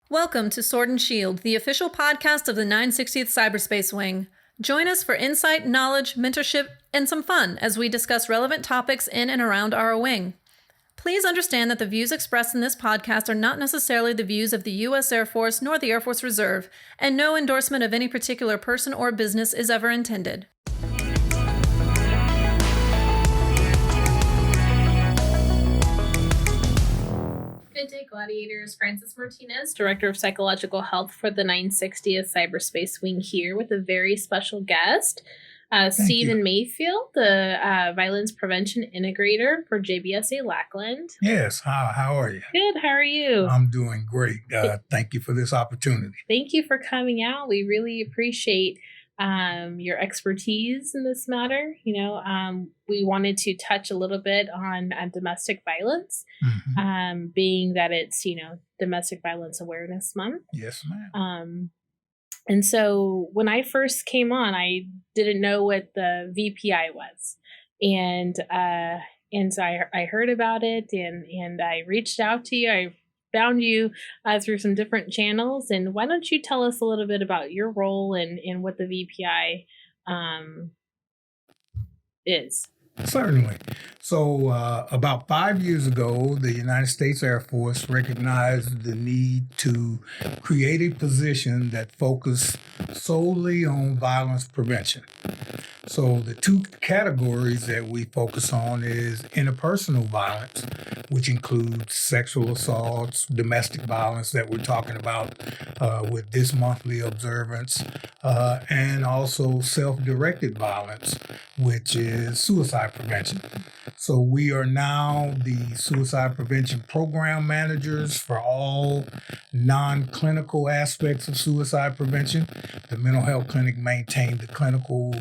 Welcome to Sword and Shield, the official podcast of the 960th Cyberspace Wing. Join us for insight, knowledge, mentorship, and some fun as we discuss relevant topics in and around our wing. Please understand that the views expressed in this podcast are not necessarily the views of the U.S. Air Force nor the Air Force Reserve, and no endorsement of any particular person or business is ever intended. Good day, Gladiators. Francis Martinez, Director of Psychological Health for the 960th Cyberspace Wing, here with a very special guest, Stephen Mayfield, the Violence Prevention Integrator for JBSA Lackland. Yes. How are you? Good. How are you? I'm doing great. Thank you for this opportunity. Thank you for coming out. We really appreciate your expertise in this matter. We wanted to touch a little bit on domestic violence, being that it's, Domestic Violence Awareness Month. Yes, ma'am. And so when I first came on, I didn't know what the VPI was. And so I heard about it and I reached out to you. I found you through some different channels. And why don't you tell us a little bit about your role and what the VPI is? Certainly. So about 5 years ago, the United States Air Force recognized the need to create a position that focused solely on violence prevention. So the two categories that we focus on is interpersonal violence, which includes sexual assaults, domestic violence that we're talking about with this monthly observance, and also self-directed violence, which is suicide prevention. So we are now the suicide prevention program managers for all non-clinical aspects of suicide prevention. The mental health clinic maintains the clinical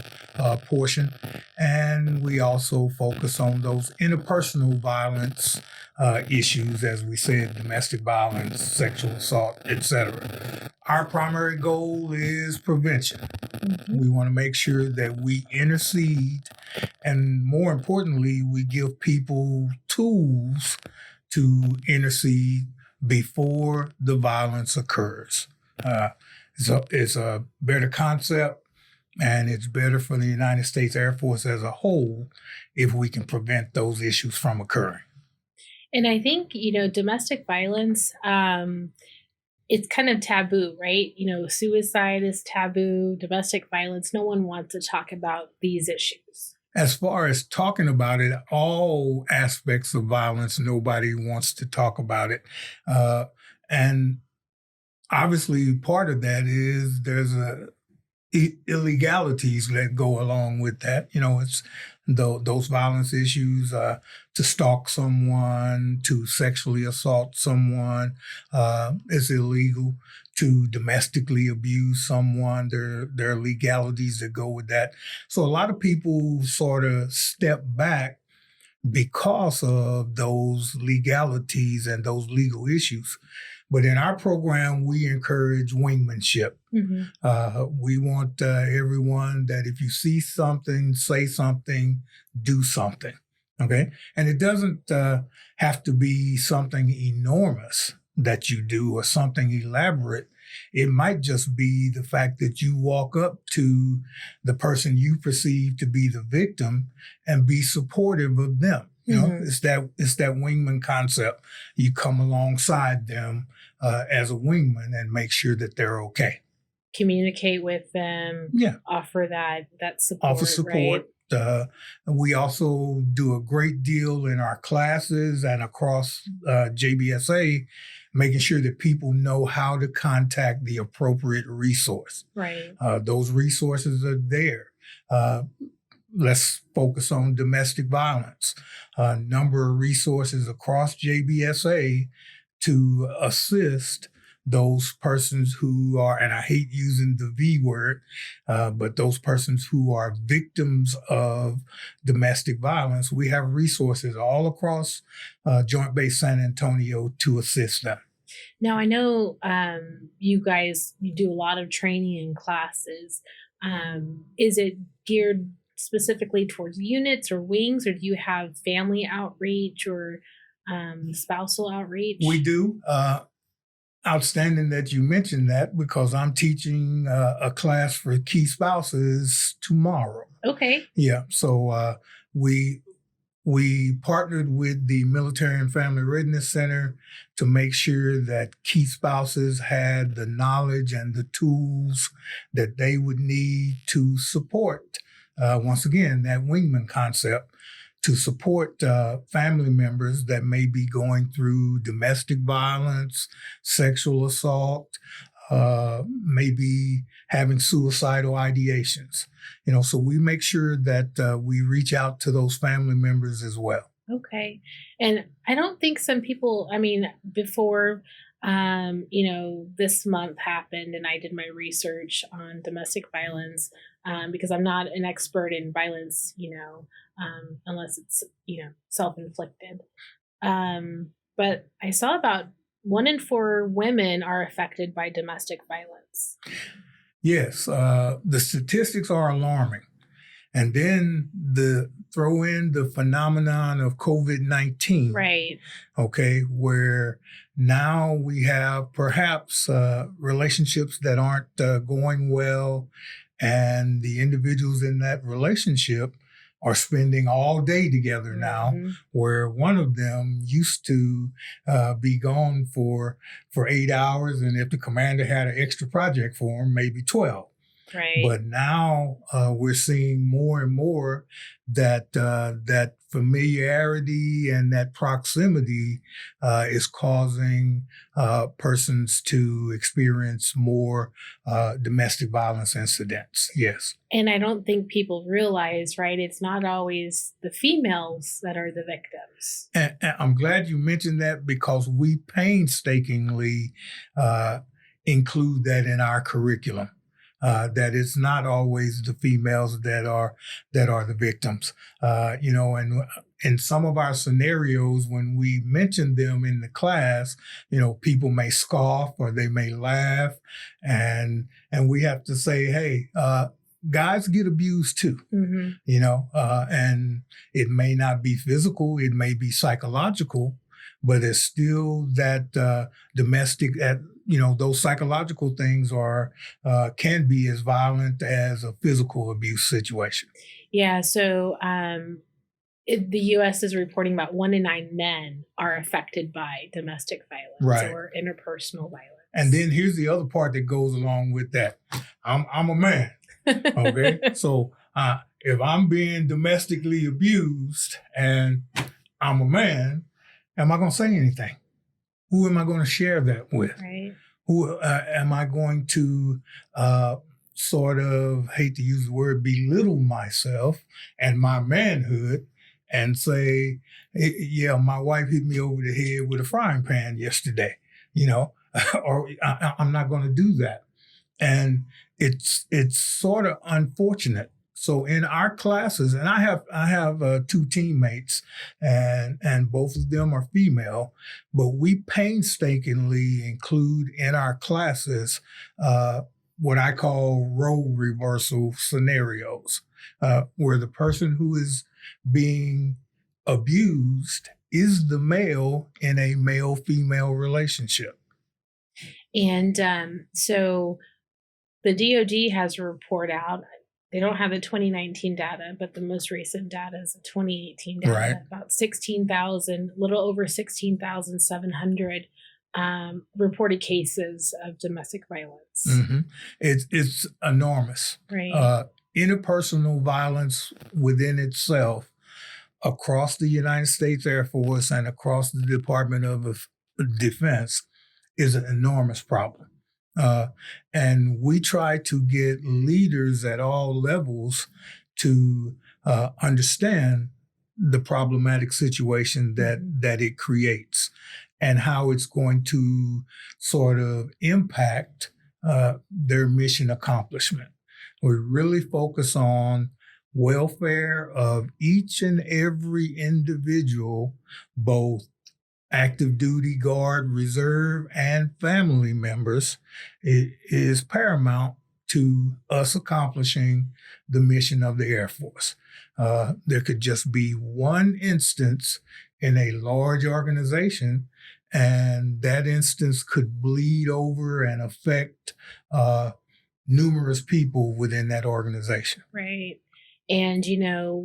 portion, and we also focus on those interpersonal violence issues, as we said, domestic violence, sexual assault, etc. Our primary goal is prevention. We want to make sure that we intercede, and more importantly, we give people tools to intercede before the violence occurs. So it's a better concept, and it's better for the United States Air Force as a whole if we can prevent those issues from occurring. And I think, domestic violence, it's kind of taboo, right? Suicide is taboo, domestic violence, no one wants to talk about these issues. As far as talking about it, all aspects of violence, nobody wants to talk about it. And obviously part of that is there's illegalities that go along with that. It's those violence issues, to stalk someone, to sexually assault someone is illegal. To domestically abuse someone, there are legalities that go with that. So a lot of people sort of step back because of those legalities and those legal issues. But in our program, we encourage wingmanship. We want everyone that if you see something, say something, do something, okay? And it doesn't have to be something enormous that you do or something elaborate. It might just be the fact that you walk up to the person you perceive to be the victim and be supportive of them. It's that wingman concept. You come alongside them as a wingman and make sure that they're okay. Communicate with them. Offer that support. Offer support. Right? We also do a great deal in our classes and across JBSA, making sure that people know how to contact the appropriate resource. Right. Those resources are there. Let's focus on domestic violence. A number of resources across JBSA to assist those persons who are, and I hate using the V word, but those persons who are victims of domestic violence. We have resources all across Joint Base San Antonio to assist them. Now, I know you do a lot of training and classes. Is it geared specifically towards units or wings, or do you have family outreach or spousal outreach? We do. outstanding that you mentioned that because I'm teaching a class for key spouses tomorrow. Okay. Yeah. So we partnered with the Military and Family Readiness Center to make sure that key spouses had the knowledge and the tools that they would need to support, once again, that wingman concept, to support family members that may be going through domestic violence, sexual assault, maybe having suicidal ideations. So we make sure that we reach out to those family members as well. Okay. And I don't think some people, before, this month happened and I did my research on domestic violence, because I'm not an expert in violence, unless it's, self-inflicted. But I saw about 1 in 4 women are affected by domestic violence. Yes, the statistics are alarming. And then throw in the phenomenon of COVID-19. Right. Okay, where now we have perhaps relationships that aren't going well, and the individuals in that relationship are spending all day together now, where one of them used to be gone for 8 hours, and if the commander had an extra project for him, maybe 12. Right. But now we're seeing more and more that that familiarity and that proximity is causing persons to experience more domestic violence incidents. Yes. And I don't think people realize, right, it's not always the females that are the victims. And I'm glad you mentioned that because we painstakingly include that in our curriculum. That it's not always the females that are the victims, and in some of our scenarios, when we mention them in the class, people may scoff or they may laugh, and we have to say, hey, guys get abused too, and it may not be physical, it may be psychological, but it's still that domestic. Those psychological things can be as violent as a physical abuse situation. Yeah. So the U.S. is reporting about 1 in 9 men are affected by domestic violence or interpersonal violence. And then here's the other part that goes along with that. I'm a man. Okay. So if I'm being domestically abused and I'm a man, am I going to say anything? Who am I going to share that with? Right. Who am I going to sort of, hate to use the word, belittle myself and my manhood and say, yeah, my wife hit me over the head with a frying pan yesterday, or I'm not going to do that. And it's sort of unfortunate. So in our classes, and I have 2 teammates, and both of them are female, but we painstakingly include in our classes what I call role reversal scenarios, where the person who is being abused is the male in a male-female relationship. And so the DoD has a report out. They don't have the 2019 data, but the most recent data is the 2018 data. Right. About 16,000, little over 16,700 reported cases of domestic violence. Mm-hmm. It's enormous. Right. Interpersonal violence within itself across the United States Air Force and across the Department of Defense is an enormous problem. And we try to get leaders at all levels to understand the problematic situation that it creates and how it's going to sort of impact their mission accomplishment. We really focus on welfare of each and every individual, both active duty, guard, reserve, and family members. It is paramount to us accomplishing the mission of the Air Force. There could just be one instance in a large organization, and that instance could bleed over and affect numerous people within that organization. Right. And,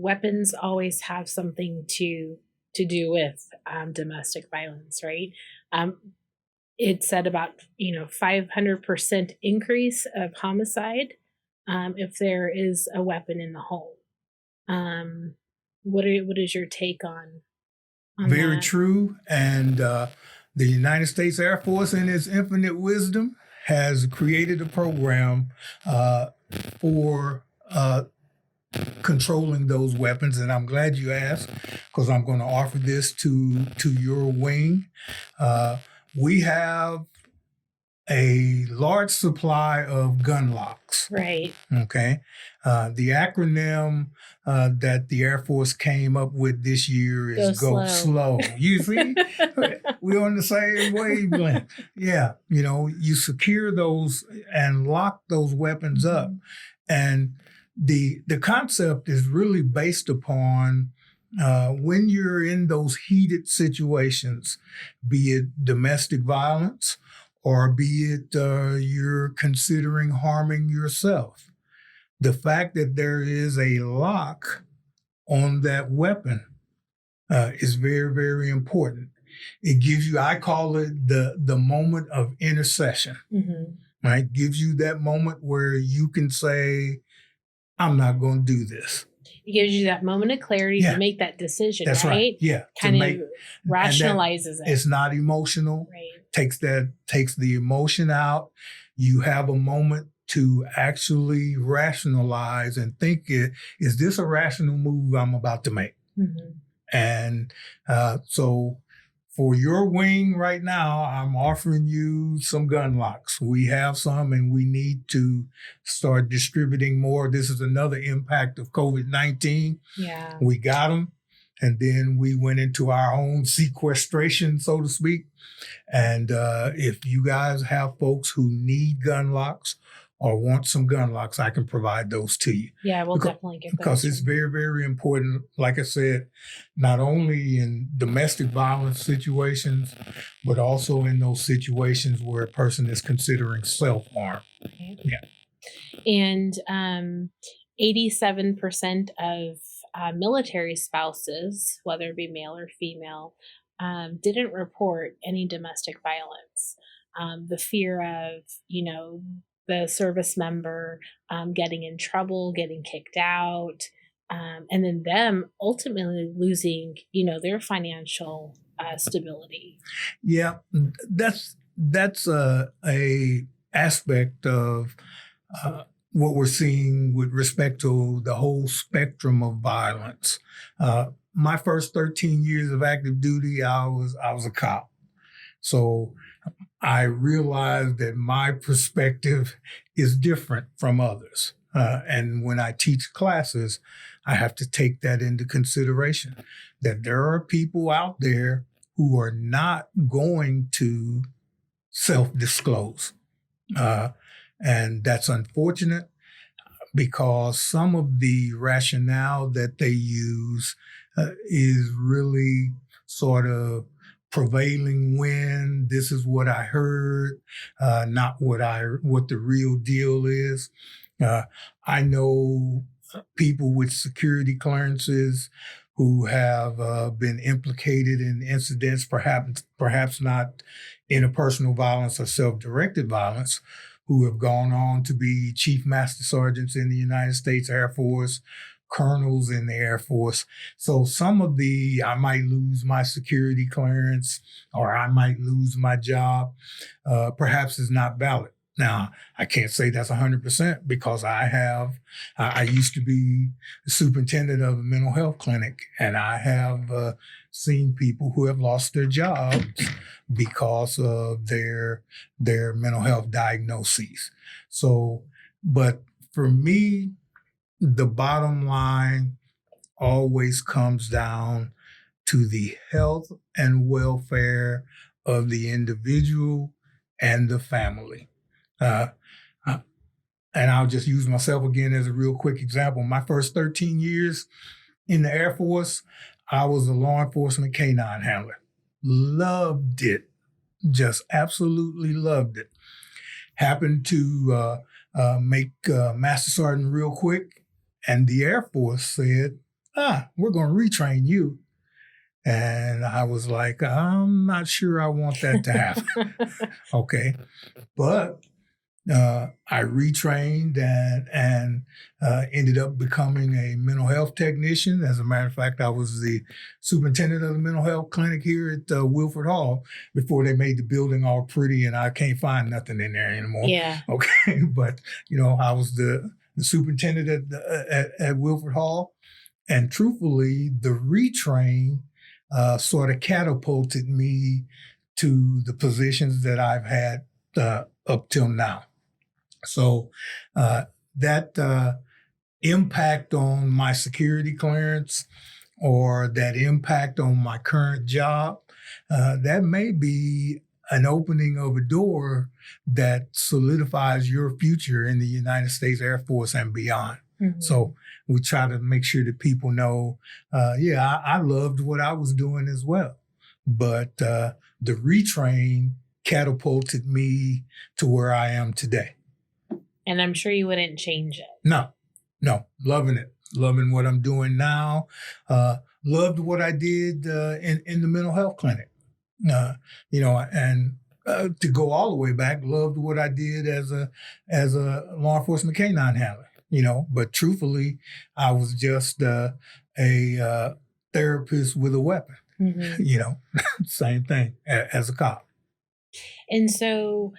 weapons always have something to do with domestic violence, right? It said about, 500% increase of homicide if there is a weapon in the home. What is your take on Very that? true. And the United States Air Force, in its infinite wisdom, has created a program for controlling those weapons. And I'm glad you asked, because I'm going to offer this to your wing. We have a large supply of gun locks. Right. Okay. The acronym that the Air Force came up with this year is Go Slow. You see, we're on the same wavelength. Yeah. You secure those and lock those weapons up. And the concept is really based upon when you're in those heated situations, be it domestic violence, or be it you're considering harming yourself. The fact that there is a lock on that weapon is very, very important. It gives you, I call it the moment of intercession, right? Gives you that moment where you can say, I'm not going to do this. It gives you that moment of clarity to make that decision. That's right. Yeah. Kind of rationalizes it. It's not emotional. Right. Takes the emotion out. You have a moment to actually rationalize and think, is this a rational move I'm about to make? And so for your wing right now, I'm offering you some gun locks. We have some, and we need to start distributing more. This is another impact of COVID-19. Yeah. We got them, and then we went into our own sequestration, so to speak. And if you guys have folks who need gun locks or want some gun locks, I can provide those to you. Yeah, we'll definitely get those. Because it's very, very important, like I said, not only in domestic violence situations, but also in those situations where a person is considering self-harm. Okay. Yeah. And 87% of military spouses, whether it be male or female, didn't report any domestic violence. The fear of, the service member getting in trouble, getting kicked out, and then them ultimately losing, their financial stability. Yeah, that's a aspect of what we're seeing with respect to the whole spectrum of violence. My first 13 years of active duty, I was a cop. So I realized that my perspective is different from others. And when I teach classes, I have to take that into consideration, that there are people out there who are not going to self-disclose. And that's unfortunate, because some of the rationale that they use is really sort of prevailing wind. This is what I heard, not what the real deal is. I know people with security clearances who have been implicated in incidents, perhaps not interpersonal violence or self-directed violence, who have gone on to be chief master sergeants in the United States Air Force, colonels in the Air Force. So some of I might lose my security clearance, or I might lose my job, perhaps is not valid. Now, I can't say that's 100%, because I used to be the superintendent of a mental health clinic, and I have seen people who have lost their jobs because of their mental health diagnoses. So, but for me, the bottom line always comes down to the health and welfare of the individual and the family. And I'll just use myself again as a real quick example. My first 13 years in the Air Force, I was a law enforcement canine handler. Loved it. Just absolutely loved it. Happened to make Master Sergeant real quick, and the Air Force said, we're going to retrain you. And I was like, I'm not sure I want that to happen. Okay. But I retrained and ended up becoming a mental health technician. As a matter of fact, I was the superintendent of the mental health clinic here at Wilford Hall before they made the building all pretty and I can't find nothing in there anymore. Yeah. Okay. But, I was the superintendent at Wilford Hall. And truthfully, the retrain sort of catapulted me to the positions that I've had up till now. So that impact on my security clearance or that impact on my current job, that may be an opening of a door that solidifies your future in the United States Air Force and beyond. Mm-hmm. So we try to make sure that people know, I loved what I was doing as well. But the retrain catapulted me to where I am today. And I'm sure you wouldn't change it. No, loving it. Loving what I'm doing now. Loved what I did in the mental health clinic. And to go all the way back, loved what I did as a law enforcement canine handler. But truthfully, I was just a therapist with a weapon. Mm-hmm. Same thing as a cop. And so,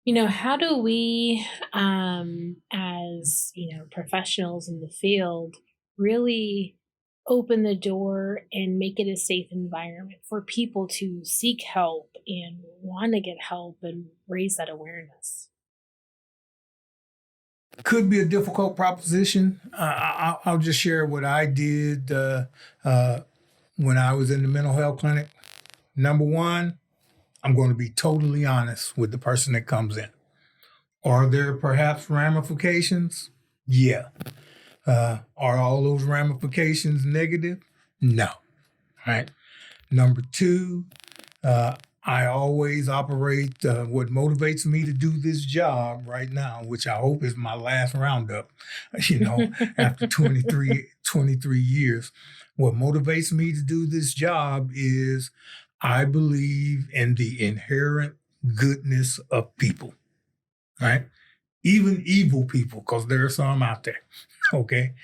how do we, as, professionals in the field, really open the door and make it a safe environment for people to seek help and want to get help and raise that awareness? Could be a difficult proposition. I'll just share what I did when I was in the mental health clinic. Number one, I'm going to be totally honest with the person that comes in. Are there perhaps ramifications? Yeah. Are all those ramifications negative? No. Right. Number two, I always operate what motivates me to do this job right now, which I hope is my last roundup, after 23 years. What motivates me to do this job is I believe in the inherent goodness of people, right? Even evil people, because there are some out there, okay?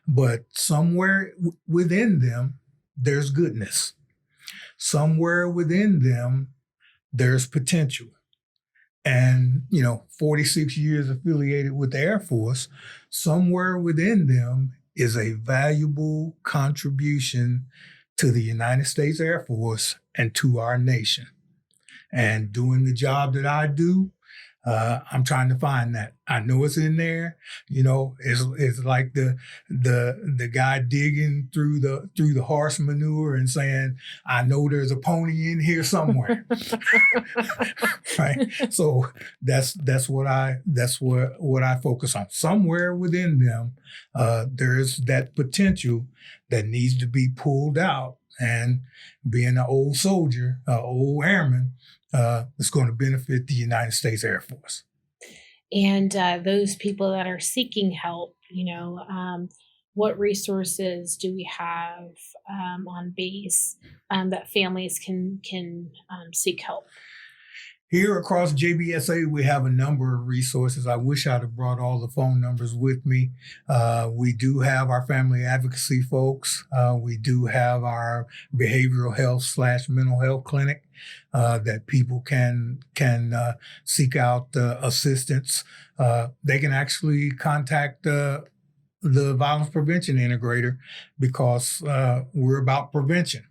But somewhere within them, there's goodness. Somewhere within them, there's potential. And, 46 years affiliated with the Air Force, somewhere within them is a valuable contribution to the United States Air Force and to our nation. And doing the job that I do, I'm trying to find that. I know it's in there. It's like the guy digging through the horse manure and saying, I know there's a pony in here somewhere. Right. So that's what I focus on. Somewhere within them, there's that potential that needs to be pulled out. And being an old soldier, old airman, it's going to benefit the United States Air Force. And those people that are seeking help, what resources do we have on base that families can seek help? Here across JBSA, we have a number of resources. I wish I'd have brought all the phone numbers with me. We do have our family advocacy folks. We do have our behavioral health / mental health clinic that people can seek out assistance. They can actually contact the violence prevention integrator because we're about prevention.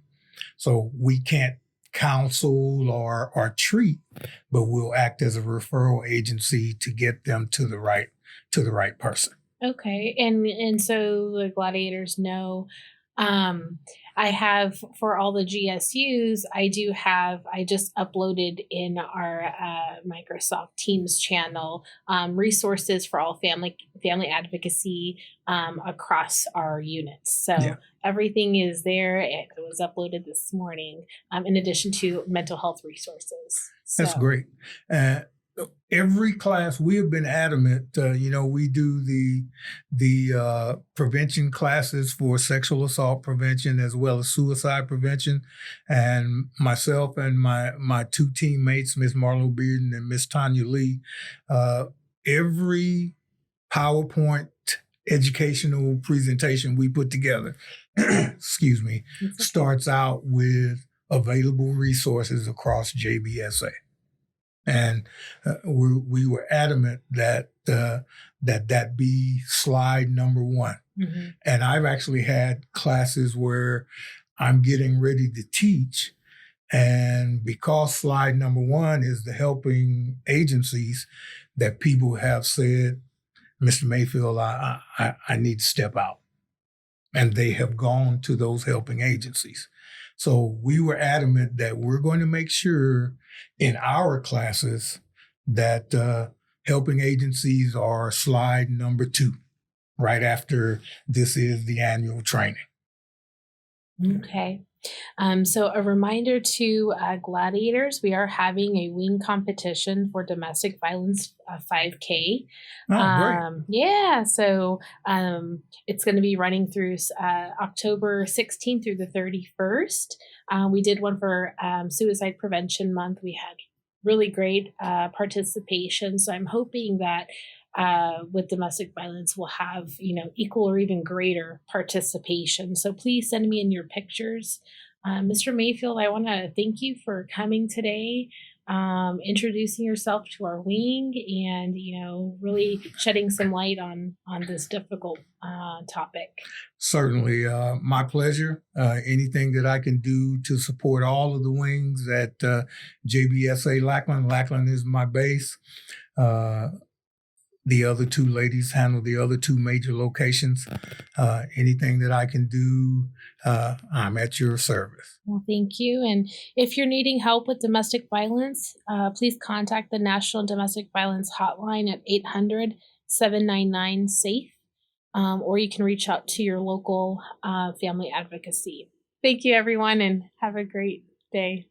So we can't counsel or treat, but we'll act as a referral agency to get them to the right person. Okay. And so the gladiators know I have for all the GSUs, I just uploaded in our Microsoft Teams channel resources for all family advocacy across our units. So Yeah. everything is there. It was uploaded this morning, in addition to mental health resources. That's So, great. Every class we have been adamant. We do the prevention classes for sexual assault prevention as well as suicide prevention, and myself and my two teammates, Miss Marlo Bearden and Miss Tanya Lee, every PowerPoint educational presentation we put together, excuse me, starts out with available resources across JBSA. And we were adamant that that be slide number one. mm-hmm. And I've actually had classes where I'm getting ready to teach, and because slide number one is the helping agencies, that people have said, Mr. Mayfield, I need to step out. And they have gone to those helping agencies. So we were adamant that we're going to make sure in our classes that helping agencies are slide number 2, right after this is the annual training. Okay. So a reminder to gladiators, we are having a wing competition for domestic violence 5K. Oh, great. Yeah, so it's going to be running through October 16th through the 31st. We did one for Suicide Prevention Month. We had really great participation. So I'm hoping that with domestic violence, we'll have equal or even greater participation. So please send me in your pictures. Mr. Mayfield, I want to thank you for coming today, introducing yourself to our wing, and really shedding some light on this difficult topic. Certainly, my pleasure. Anything that I can do to support all of the wings at JBSA Lackland. Lackland is my base. The other two ladies handle the other 2 major locations. Anything that I can do, I'm at your service. Well, thank you. And if you're needing help with domestic violence, please contact the National Domestic Violence Hotline at 800-799-SAFE, or you can reach out to your local family advocacy. Thank you, everyone, and have a great day.